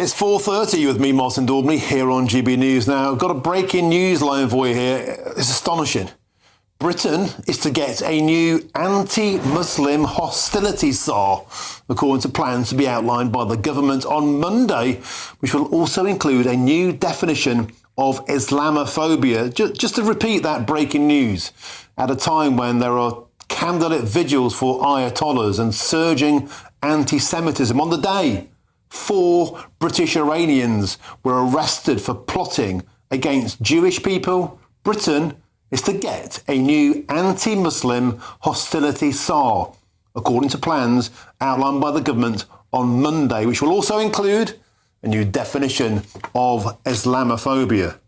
It's 4:30 with me, Martin Daubney, here on GB News. Now, I've got a breaking news line for you here. It's astonishing. Britain is to get a new anti-Muslim hostility tsar, according to plans to be outlined by the government on Monday, which will also include a new definition of Islamophobia. Just to repeat that breaking news, at a time when there are candlelit vigils for ayatollahs and surging anti-Semitism on the day 4 British Iranians were arrested for plotting against Jewish people, Britain is to get a new anti-Muslim hostility tsar, according to plans outlined by the government on Monday, which will also include a new definition of Islamophobia.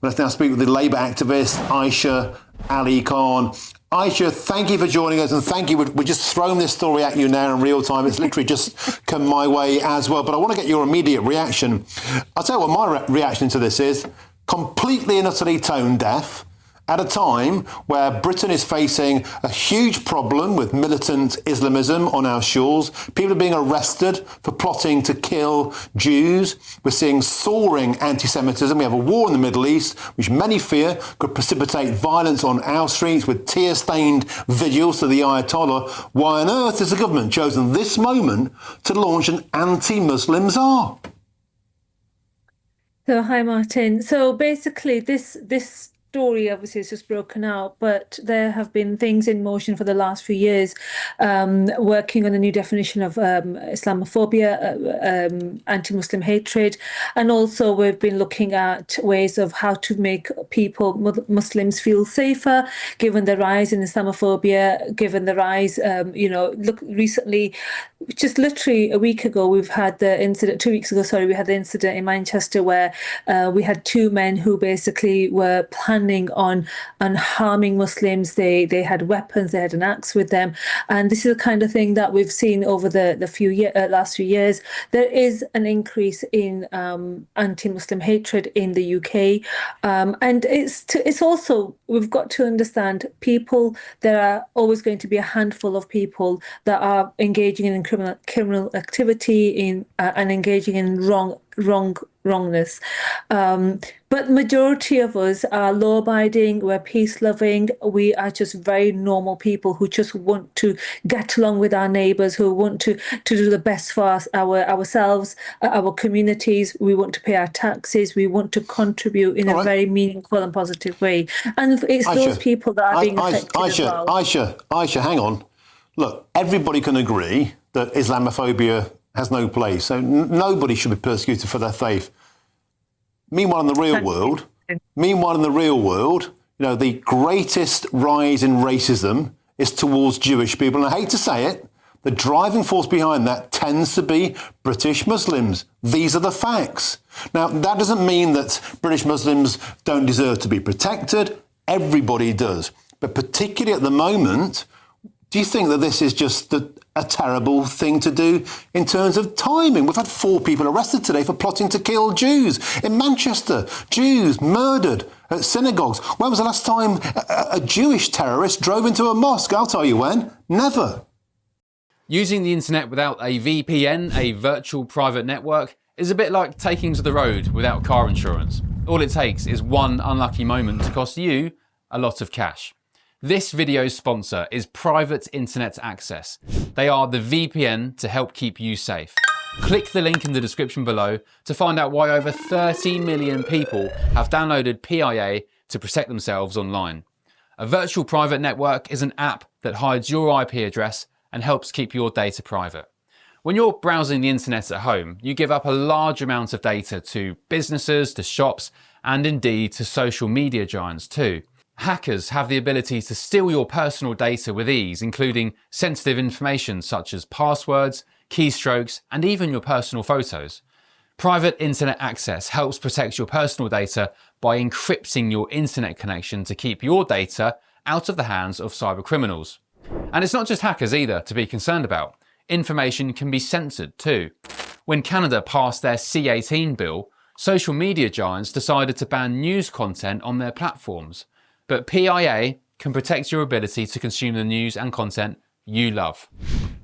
Let's now speak with the Labour activist Aisha Ali-Khan. Aisha, thank you for joining us, and thank you. We're just throwing this story at you now in real time. It's literally just come my way as well, but I want to get your immediate reaction. I'll tell you what my reaction to this is: completely and utterly tone deaf, at a time where Britain is facing a huge problem with militant Islamism on our shores. People are being arrested for plotting to kill Jews. We're seeing soaring anti-Semitism. We have a war in the Middle East, which many fear could precipitate violence on our streets with tear-stained vigils to the Ayatollah. Why on earth has the government chosen this moment to launch an anti-Muslim tsar? So, hi, Martin. So basically, this story obviously is just broken out, but there have been things in motion for the last few years, working on a new definition of Islamophobia, anti-Muslim hatred, and also we've been looking at ways of how to make people, Muslims, feel safer, given the rise in Islamophobia, given the rise, look, recently, just literally a week ago, we've had the incident, 2 weeks ago, sorry, we had the incident in Manchester where we had 2 men who basically were planning on harming Muslims. They had weapons, they had an axe with them. And this is the kind of thing that we've seen over the last few years. There is an increase in anti-Muslim hatred in the UK. And it's also, we've got to understand there are always going to be a handful of people that are engaging in criminal activity and engaging in wrongness. But majority of us are law-abiding, we're peace-loving, we are just very normal people who just want to get along with our neighbours, who want to do the best for ourselves, our communities. We want to pay our taxes, we want to contribute in a very meaningful and positive way. And it's Aisha, those people that are being affected as well. Aisha, hang on. Look, everybody can agree that Islamophobia has no place, so nobody should be persecuted for their faith. Meanwhile, in the real world, the greatest rise in racism is towards Jewish people. And I hate to say it, the driving force behind that tends to be British Muslims. These are the facts. Now, that doesn't mean that British Muslims don't deserve to be protected. Everybody does. But particularly at the moment, do you think that this is just a terrible thing to do in terms of timing? We've had 4 people arrested today for plotting to kill Jews in Manchester. Jews murdered at synagogues. When was the last time a Jewish terrorist drove into a mosque? I'll tell you when. Never. Using the internet without a VPN, a virtual private network, is a bit like taking to the road without car insurance. All it takes is one unlucky moment to cost you a lot of cash. This video's sponsor is Private Internet Access. They are the VPN to help keep you safe. Click the link in the description below to find out why over 30 million people have downloaded PIA to protect themselves online. A virtual private network is an app that hides your IP address and helps keep your data private. When you're browsing the internet at home, you give up a large amount of data to businesses, to shops, and indeed to social media giants too. Hackers have the ability to steal your personal data with ease, including sensitive information such as passwords, keystrokes, and even your personal photos. Private Internet Access helps protect your personal data by encrypting your internet connection to keep your data out of the hands of cyber criminals. And it's not just hackers either to be concerned about. Information can be censored too. When Canada passed their C-18 bill, social media giants decided to ban news content on their platforms. But PIA can protect your ability to consume the news and content you love.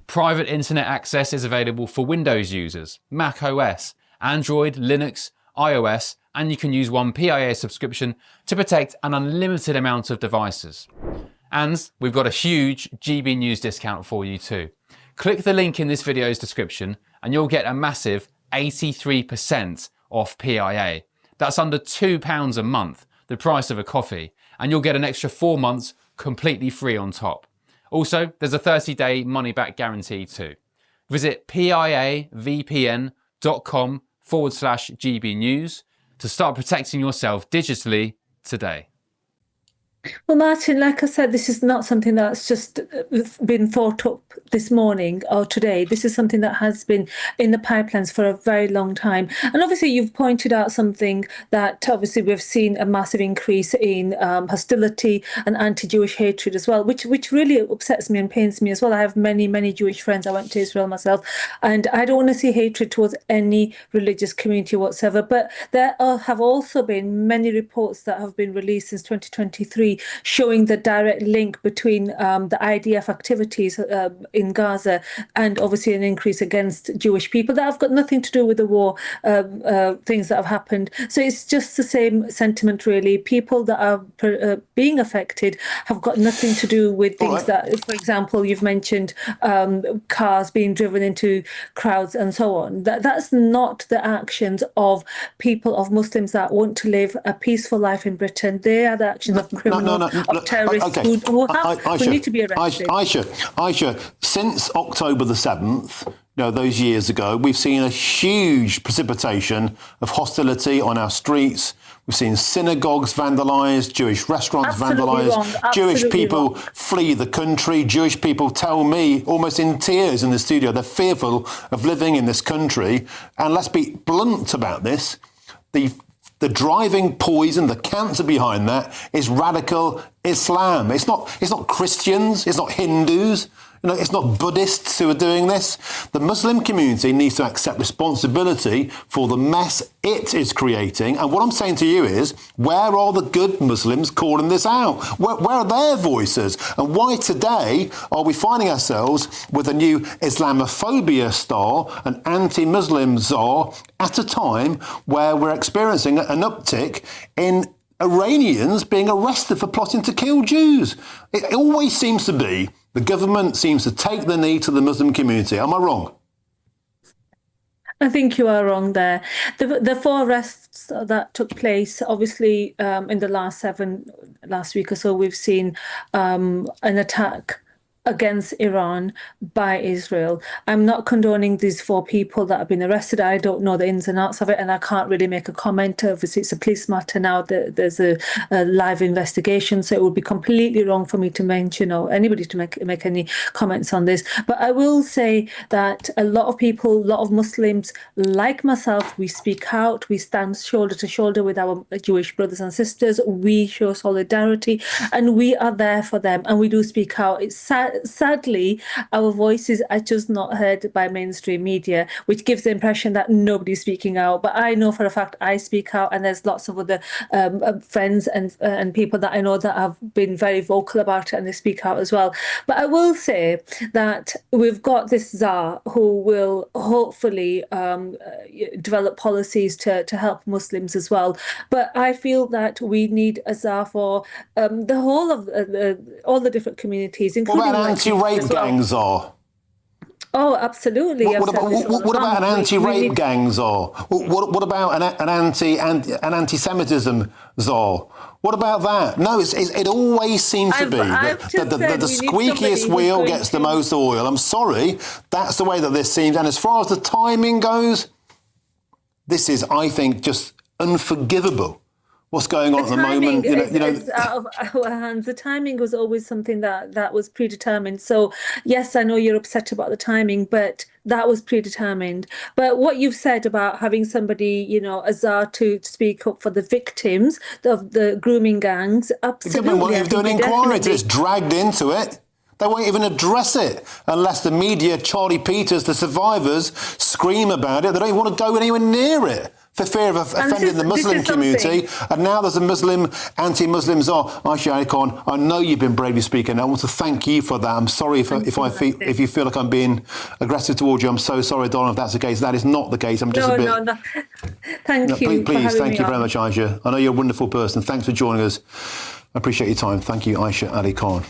Private Internet Access is available for Windows users, Mac OS, Android, Linux, iOS, and you can use one PIA subscription to protect an unlimited amount of devices. And we've got a huge GB News discount for you too. Click the link in this video's description and you'll get a massive 83% off PIA. That's under £2 a month, the price of a coffee, and you'll get an extra 4 months completely free on top. Also, there's a 30-day money-back guarantee too. Visit piavpn.com/GB News to start protecting yourself digitally today. Well, Martin, like I said, this is not something that's just been thought up this morning or today. This is something that has been in the pipelines for a very long time. And obviously, you've pointed out something that obviously we've seen a massive increase in hostility and anti-Jewish hatred as well, which really upsets me and pains me as well. I have many Jewish friends. I went to Israel myself, and I don't want to see hatred towards any religious community whatsoever. But there have also been many reports that have been released since 2023 showing the direct link between the IDF activities in Gaza and obviously an increase against Jewish people that have got nothing to do with the war, things that have happened. So it's just the same sentiment, really. People that are being affected have got nothing to do with things that, for example, you've mentioned cars being driven into crowds and so on. That's not the actions of people, of Muslims that want to live a peaceful life in Britain. They are the actions of criminals. Of terrorists who need to be arrested. Aisha, since October the 7th, those years ago, we've seen a huge precipitation of hostility on our streets. We've seen synagogues vandalised, Jewish restaurants vandalised, Jewish people flee the country. Jewish people tell me, almost in tears in the studio, they're fearful of living in this country. And let's be blunt about this. The driving poison, the cancer behind that is radical Islam. It's not Christians, it's not Hindus, it's not Buddhists who are doing this. The Muslim community needs to accept responsibility for the mess it is creating. And what I'm saying to you is, where are the good Muslims calling this out? Where are their voices? And why today are we finding ourselves with a new Islamophobia star, an anti-Muslim czar, at a time where we're experiencing an uptick in Iranians being arrested for plotting to kill Jews? It always seems to be the government seems to take the knee to the Muslim community. Am I wrong? I think you are wrong there. The 4 arrests that took place, obviously, in the last week or so, we've seen an attack against Iran by Israel. I'm not condoning these 4 people that have been arrested. I don't know the ins and outs of it, and I can't really make a comment. Obviously, it's a police matter now. There's a live investigation, so it would be completely wrong for me to mention or anybody to make any comments on this. But I will say that a lot of people, a lot of Muslims like myself, we speak out, we stand shoulder to shoulder with our Jewish brothers and sisters, we show solidarity, and we are there for them, and we do speak out. It's sadly, our voices are just not heard by mainstream media, which gives the impression that nobody's speaking out. But I know for a fact I speak out, and there's lots of other friends and people that I know that have been very vocal about it, and they speak out as well. But I will say that we've got this czar who will hopefully develop policies to help Muslims as well. But I feel that we need a czar for the whole of all the different communities, including anti-rape gangs are? Oh, absolutely. What about an anti-rape gang czar? What about an anti-Semitism czar? What about that? No, it always seems to be that the squeakiest wheel gets the most oil. I'm sorry, that's the way that this seems. And as far as the timing goes, this is, I think, just unforgivable. What's going on at the moment? It's out of our hands. The timing was always something that was predetermined. So, yes, I know you're upset about the timing, but that was predetermined. But what you've said about having somebody, a czar to speak up for the victims of the grooming gangs, absolutely. Well, you've done an inquiry to it's dragged into it. They won't even address it unless the media, Charlie Peters, the survivors, scream about it. They don't even want to go anywhere near it. for fear of offending the this Muslim is something. community. And now there's a Muslim, anti-Muslim czar. Aisha Ali-Khan, I know you've been bravely speaking. I want to thank you for that. I'm sorry if you feel like I'm being aggressive towards you. I'm so sorry, Donna, if that's the case. That is not the case. I'm just a bit... No. Thank you. Please, thank you very much, Aisha. I know you're a wonderful person. Thanks for joining us. I appreciate your time. Thank you, Aisha Ali-Khan.